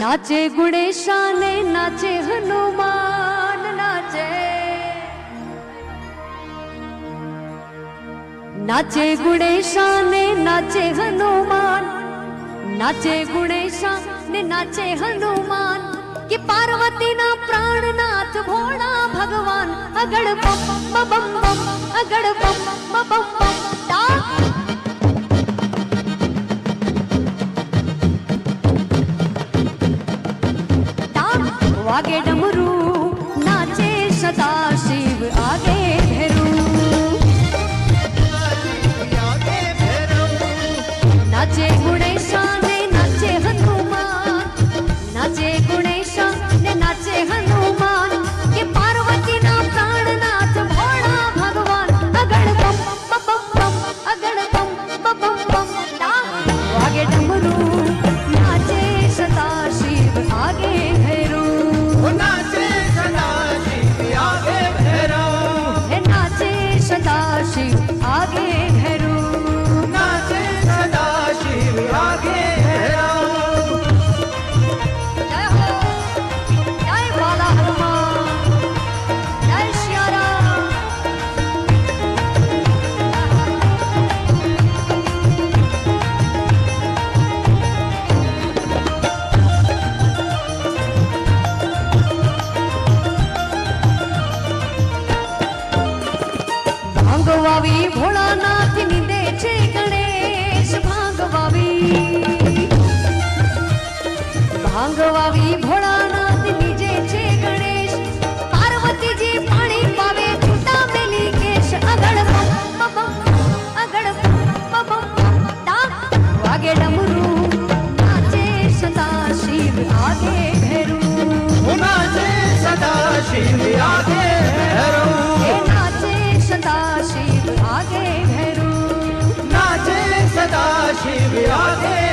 नाचे गुणेशा ने नाचे हनुमान नाचे, नाचे गुणेशा ने नाचे हनुमान, नाचे गुणेशा ने नाचे हनुमान कि पार्वती ना प्राणनाथ भोला भगवान अगड़ बम बम बम अगड़ बम बम बम आगे डमरू नाचे सदा शिव आगे भैरू, नाचे गुणेशा ने नाचे हनुमान, नाचे गुणेशा ने नाचे हनुमान कि पार्वती ना प्राणनाथ भोला भगवान अगड़ बम बम बम अगड़ बम बम बम आगे डमरू नाचे सदा शिव आगे भैरू, नाचे सदा शिव आगे भैरव, नाचे सदा शिव आगे भैरू, नाचे सदा शिव आगे भैरव। जय हो जय बाला हनुमान, जय श्री राम। भांगवावी भोळानाथ निंदे छे गणेश भांगवावी, भांगवावी भोळानाथ निजे छे गणेश, पार्वती जी पाणी पावे छूटा मेली केश अगड़ बम बम अगड़ बम बम वागे डमरू नाचे सदा शिव आगे भैरू, नाचे सदा शिव आगे भैरव, नाचे सदा शिव आगे भैरू, नाचे सदा शिव आगे